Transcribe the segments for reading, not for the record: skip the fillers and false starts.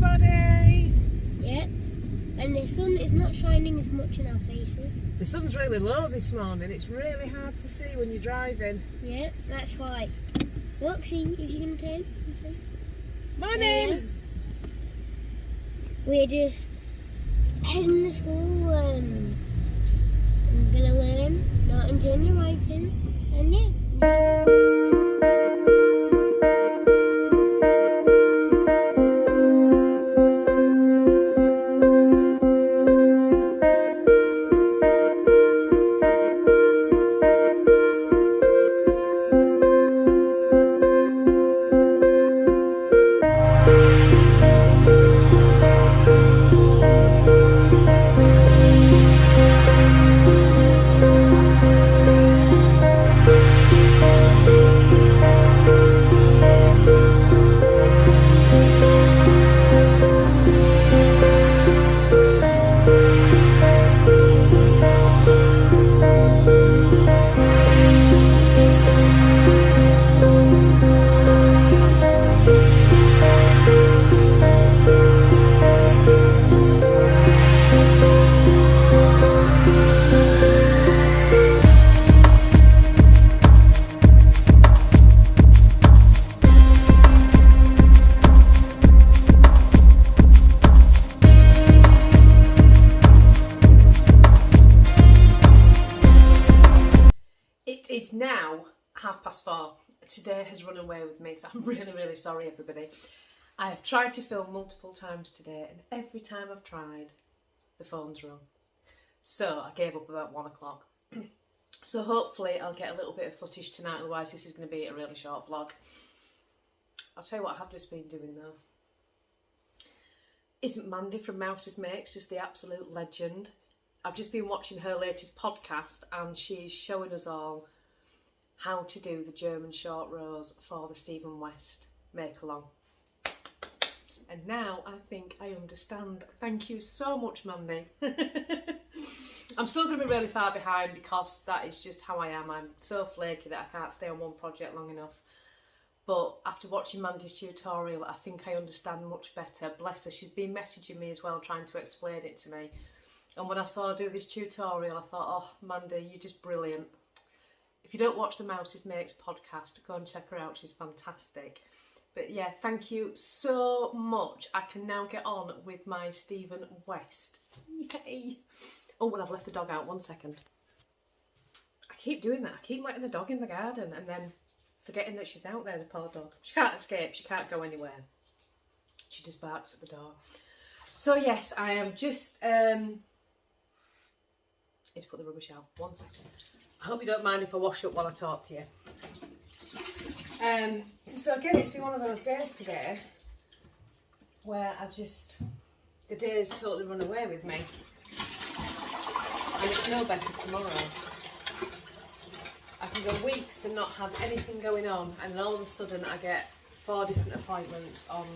everybody! Yep, and the sun is not shining as much in our faces. The sun's really low this morning. It's really hard to see when you're driving. Yeah, that's why. Look, see if you can turn. You see? Morning! We're just heading to school. I'm gonna learn Martin Junior writing, and yeah. It's now 4:30. Today has run away with me, so I'm really sorry everybody. I have tried to film multiple times today, and every time I've tried, the phone's rung. So I gave up about 1 o'clock. So hopefully I'll get a little bit of footage tonight, otherwise this is going to be a really short vlog. I'll tell you what I have just been doing though. Isn't Mandy from Mouse's Makes just the absolute legend? I've just been watching her latest podcast and she's showing us all how to do the German short rows for the Stephen West make-along. And now I think I understand. Thank you so much, Mandy. I'm still going to be really far behind because that is just how I am. I'm so flaky that I can't stay on one project long enough. But after watching Mandy's tutorial, I think I understand much better. Bless her, she's been messaging me as well, trying to explain it to me. And when I saw her do this tutorial, I thought, oh, Mandy, you're just brilliant. If you don't watch the Mouse's Makes podcast, go and check her out. She's fantastic. But yeah, thank you so much. I can now get on with my Stephen West. Yay. Oh, well, I've left the dog out. 1 second. I keep doing that. I keep letting the dog in the garden and then forgetting that she's out there, the poor dog. She can't escape. She can't go anywhere. She just barks at the door. So yes, I am just... need to put the rubbish out. 1 second. I hope you don't mind if I wash up while I talk to you. So again, it's been one of those days today where the days totally run away with me. And it's no better tomorrow. I can go weeks and not have anything going on, and then all of a sudden I get 4 different appointments on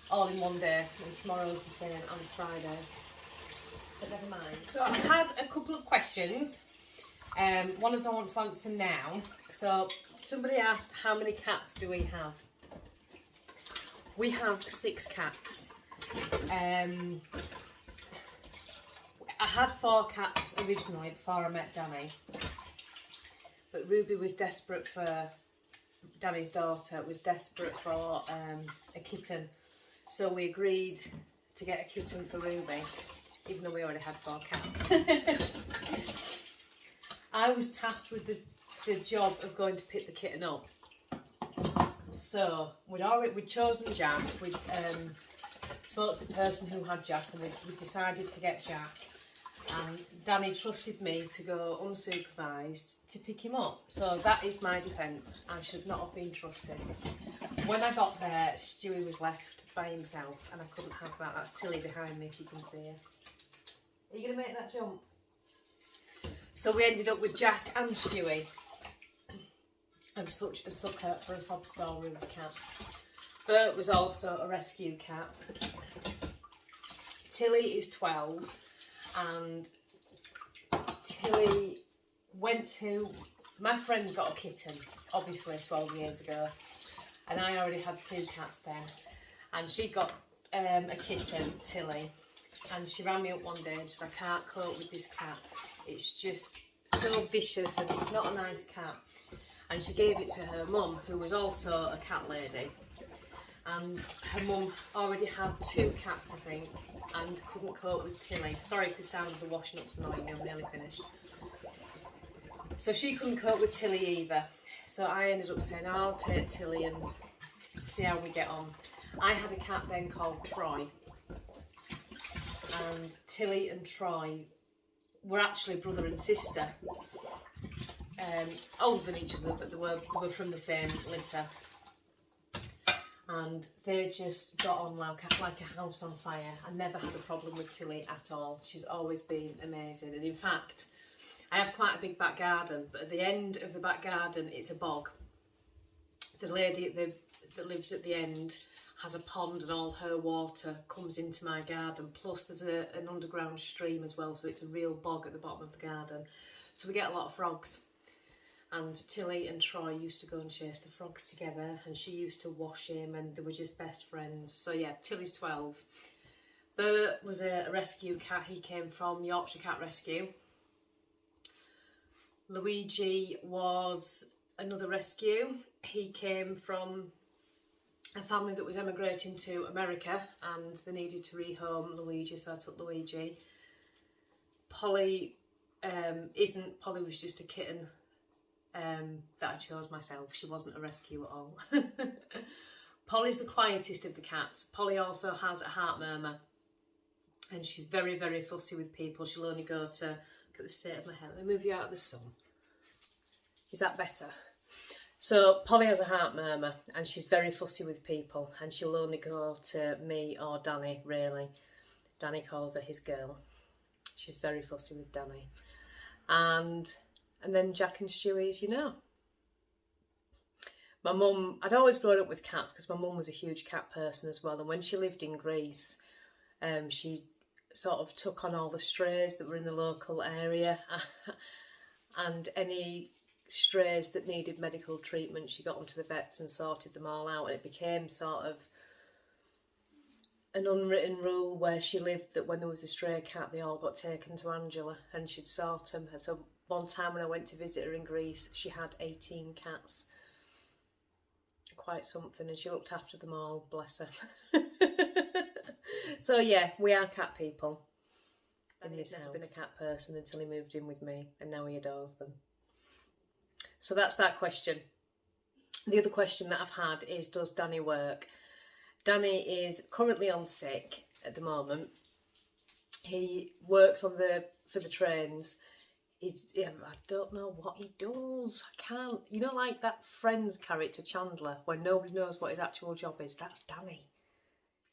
all in one day, and tomorrow's the same on Friday. But never mind. So I've had a couple of questions. One of them I want to answer now. So somebody asked, how many cats do we have? We have 6 cats. I had 4 cats originally before I met Danny. But Ruby was desperate for, Danny's daughter was desperate for a kitten. So we agreed to get a kitten for Ruby, even though we already had 4 cats. I was tasked with the job of going to pick the kitten up. So we'd chosen Jack, we'd spoke to the person who had Jack, and we decided to get Jack. And Danny trusted me to go unsupervised to pick him up. So that is my defence. I should not have been trusted. When I got there, Stewie was left by himself, and I couldn't have that. That's Tilly behind me, if you can see her. Are you going to make that jump? So we ended up with Jack and Stewie. I'm such a sucker for a sob story with cats. Bert was also a rescue cat. Tilly is 12, and Tilly went to... My friend got a kitten, obviously 12 years ago, and I already had 2 cats then. And she got a kitten, Tilly, and she rang me up one day and she said, I can't cope with this cat. It's just so vicious and it's not a nice cat. And she gave it to her mum, who was also a cat lady. And her mum already had 2 cats, I think, and couldn't cope with Tilly. Sorry if the sound of the washing up's annoying you, I'm nearly finished. So she couldn't cope with Tilly either. So I ended up saying, I'll take Tilly and see how we get on. I had a cat then called Troy. And Tilly and Troy were actually brother and sister. Older than each other, but they were from the same litter. And they just got on like a house on fire. I never had a problem with Tilly at all. She's always been amazing. And in fact, I have quite a big back garden, but at the end of the back garden, it's a bog. The lady that lives at the end has a pond and all her water comes into my garden. Plus there's an underground stream as well, so it's a real bog at the bottom of the garden. So we get a lot of frogs. And Tilly and Troy used to go and chase the frogs together, and she used to wash him, and they were just best friends. So yeah, Tilly's 12. Bert was a rescue cat. He came from Yorkshire Cat Rescue. Luigi was another rescue. He came from a family that was emigrating to America, and they needed to rehome Luigi, so I took Luigi. Polly Polly was just a kitten that I chose myself. She wasn't a rescue at all. Polly's the quietest of the cats. Polly also has a heart murmur, and she's very, very fussy with people. She'll only go to, look at the state of my hair, let me move you out of the sun. Is that better? So Polly has a heart murmur and she's very fussy with people, and she'll only go to me or Danny, really. Danny calls her his girl. She's very fussy with Danny. And then Jack and Stewie, as you know. My mum, I'd always grown up with cats because my mum was a huge cat person as well. And when she lived in Greece, she sort of took on all the strays that were in the local area. And any strays that needed medical treatment, she got them to the vets and sorted them all out. And it became sort of an unwritten rule where she lived that when there was a stray cat, they all got taken to Angela and she'd sort them. So one time when I went to visit her in Greece, she had 18 cats. Quite something, and she looked after them all, bless her. So yeah, we are cat people in this house. He's never been a cat person until he moved in with me, and now he adores them. So that's that question. The other question that I've had is, does Danny work? Danny is currently on sick at the moment. He works on for the trains. I don't know what he does. I can't. You know, like that Friends character Chandler, where nobody knows what his actual job is. That's Danny.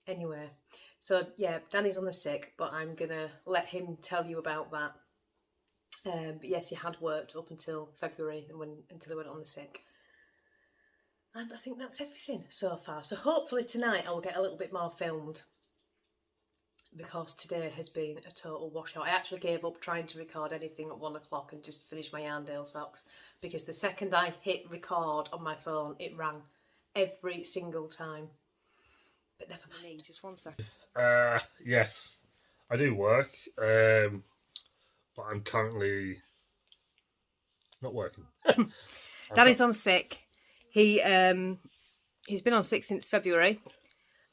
Anyway, so yeah, Danny's on the sick, but I'm gonna let him tell you about that. But yes, he had worked up until February, until he went on the sick. And I think that's everything so far. So hopefully tonight I will get a little bit more filmed, because today has been a total washout. I actually gave up trying to record anything at 1 o'clock and just finished my Yarndale socks, because the second I hit record on my phone, it rang every single time. But never mind, just 1 second. Yes, I do work, but I'm currently not working. Danny's on sick. He's been on sick since February.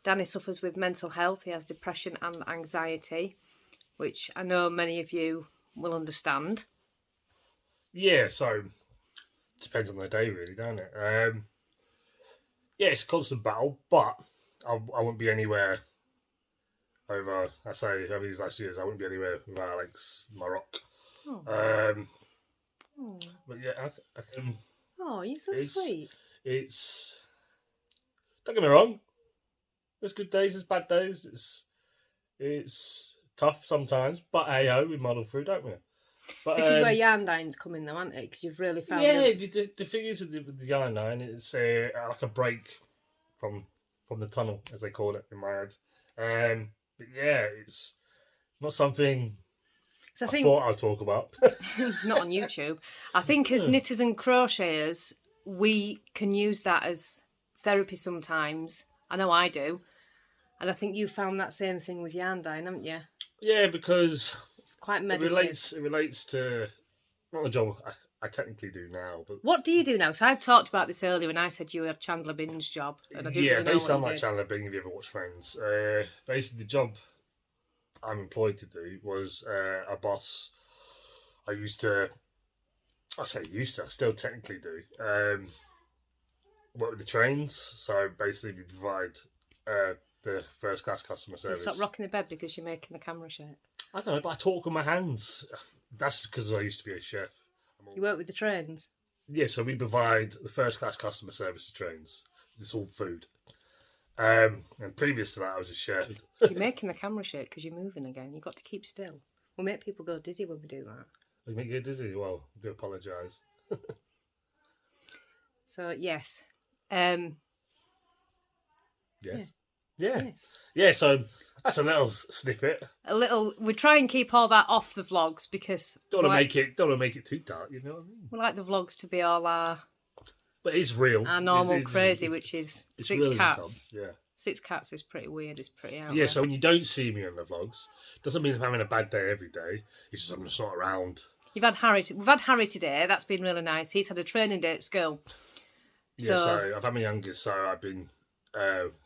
Danny suffers with mental health. He has depression and anxiety, which I know many of you will understand. Yeah, so depends on the day, really, don't it? Yeah, it's a constant battle, but I wouldn't be anywhere over these last years. I wouldn't be anywhere without Alex, my rock. Oh. But yeah, I can. Oh, you're so sweet. Don't get me wrong. There's good days, there's bad days. It's tough sometimes, but hey-ho, we muddle through, don't we? But, this is where Yarndine's come in, though, isn't it? Because you've really found. Yeah, the thing is with the Yarndine, it's like a break from the tunnel, as they call it in my head. But yeah, it's not something I thought I'd talk about. Not on YouTube. I think as knitters and crocheters, we can use that as therapy sometimes. I know I do. And I think you found that same thing with yarn dyeing, haven't you? Yeah, because It's quite it meditative. relates to not the job I technically do now, but What do you do now? Because I talked about this earlier when I said you had Chandler Bing's job, and I didn't really know basically what I'm you like did. Chandler Bing. If you ever watch Friends, basically the job I'm employed to do was a boss. I still technically do. Work with the trains, so basically we provide the first class customer You service. stop rocking the bed because you're making the camera shake. I don't know, but I talk with my hands. That's because I used to be a chef. You work with the trains. Yeah, so we provide the first class customer service to trains. It's all food. And previous to that, I was a chef. You're making the camera shake because you're moving again. You've got to keep still. We make people go dizzy when we do that. We make you dizzy. Well, I do apologise. So yes, Yes. Yes. Yeah, so that's a little snippet. A little. We try and keep all that off the vlogs because Don't want to make it too dark, you know what I mean? we like the vlogs to be all our But it's real. normal It's crazy, which is it's 6 real as it cats. comes, yeah. 6 cats is pretty weird. It's pretty out Yeah, there. so when you don't see me on the vlogs, doesn't mean I'm having a bad day every day. It's just I'm just not around. We've had Harry today. That's been really nice. He's had a training day at school. Yeah, so I've had my youngest, so I've been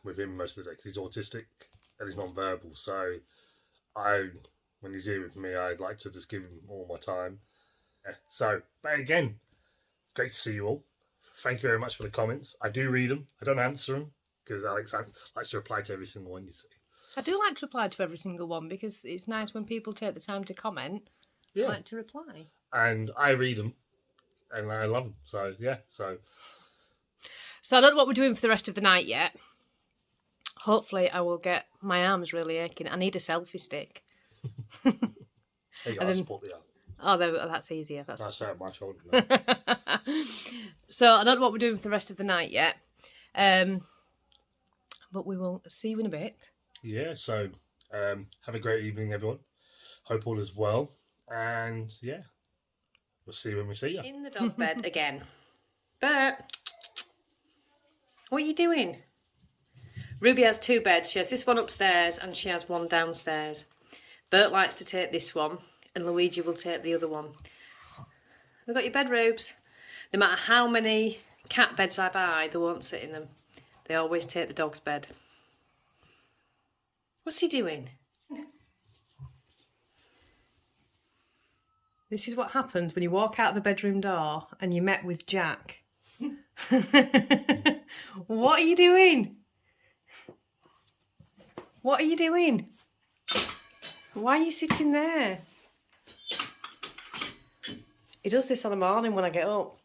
with him most of the day because he's autistic and he's non-verbal. So when he's here with me, I'd like to just give him all my time. Yeah, so, but again, great to see you all. Thank you very much for the comments. I do read them. I don't answer them because Alex likes to reply to every single one you see. I do like to reply to every single one because it's nice when people take the time to comment. Yeah. I like to reply. And I read them and I love them. So, yeah, so... So I don't know what we're doing for the rest of the night yet. Hopefully I will get my arms really aching. I need a selfie stick. You got to support the arm. Oh, that's easier. That's out my shoulder. So I don't know what we're doing for the rest of the night yet. But we will see you in a bit. Yeah, so have a great evening, everyone. Hope all is well. And yeah, we'll see you when we see you. In the dog bed again. Bert, what are you doing? Ruby has 2 beds. She has this one upstairs and she has one downstairs. Bert likes to take this one and Luigi will take the other one. We've got your bedrobes. No matter how many cat beds I buy, they won't sit in them. They always take the dog's bed. What's he doing? This is what happens when you walk out the bedroom door and you're met with Jack. What are you doing? What are you doing? Why are you sitting there? He does this on a morning when I get up.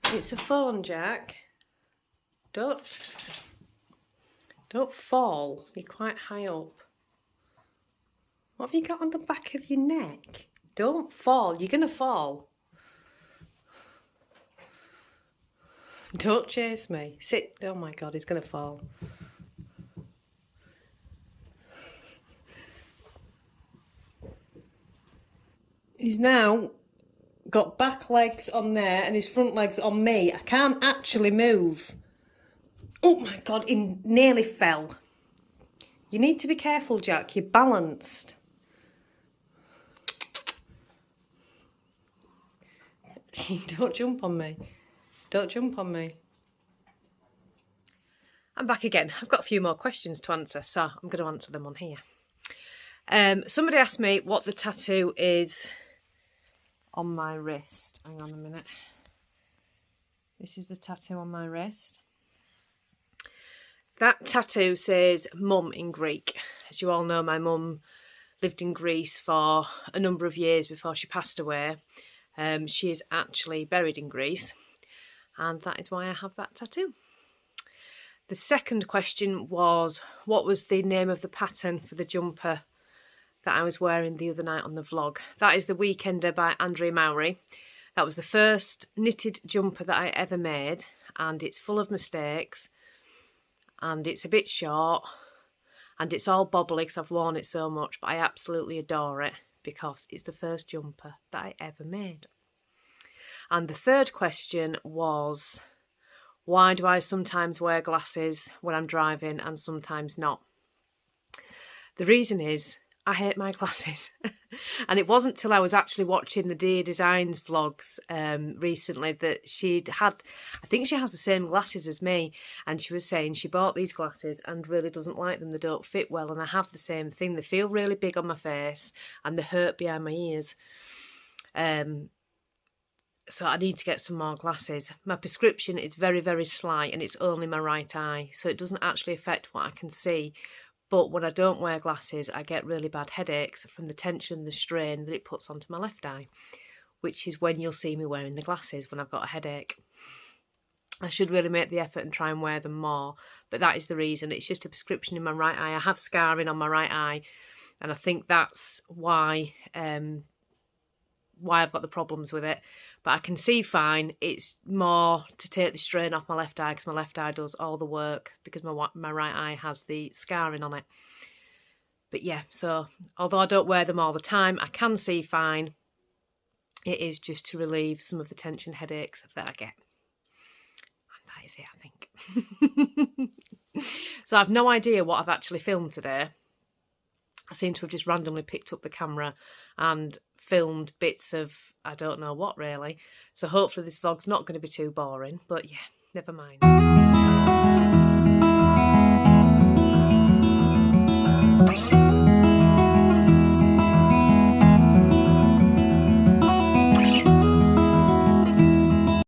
It's a phone, Jack. Don't fall. You're quite high up. What have you got on the back of your neck? Don't fall. You're going to fall. Don't chase me. Sit. Oh my God, he's going to fall. He's now got back legs on there and his front legs on me. I can't actually move. Oh my God, he nearly fell. You need to be careful, Jack. You're balanced. Don't jump on me. Don't jump on me. I'm back again. I've got a few more questions to answer, so I'm going to answer them on here. Somebody asked me what the tattoo is on my wrist. Hang on a minute. This is the tattoo on my wrist. That tattoo says mum in Greek. As you all know, my mum lived in Greece for a number of years before she passed away. She is actually buried in Greece, and that is why I have that tattoo. The second question was, what was the name of the pattern for the jumper that I was wearing the other night on the vlog? That is the Weekender by Andrea Mowry. That was the first knitted jumper that I ever made, and it's full of mistakes, and it's a bit short, and it's all bobbly because I've worn it so much, but I absolutely adore it because it's the first jumper that I ever made. And the third question was, Why do I sometimes wear glasses when I'm driving and sometimes not? The reason is I hate my glasses. And it wasn't till I was actually watching the Dear Designs vlogs recently that she'd had, I think she has the same glasses as me, and she was saying she bought these glasses and really doesn't like them. They don't fit well, and I have the same thing. They feel really big on my face and they hurt behind my ears. So I need to get some more glasses. My prescription is very, very slight and it's only my right eye, so it doesn't actually affect what I can see. But when I don't wear glasses, I get really bad headaches from the tension and the strain that it puts onto my left eye, which is when you'll see me wearing the glasses when I've got a headache. I should really make the effort and try and wear them more, but that is the reason. It's just a prescription in my right eye. I have scarring on my right eye, and I think that's why I've got the problems with it. But I can see fine. It's more to take the strain off my left eye, because my left eye does all the work because my right eye has the scarring on it. But yeah, so although I don't wear them all the time, I can see fine. It is just to relieve some of the tension headaches that I get. And that is it, I think. So I've no idea what I've actually filmed today. I seem to have just randomly picked up the camera and filmed bits of I don't know what really. So hopefully this vlog's not going to be too boring, but yeah, never mind.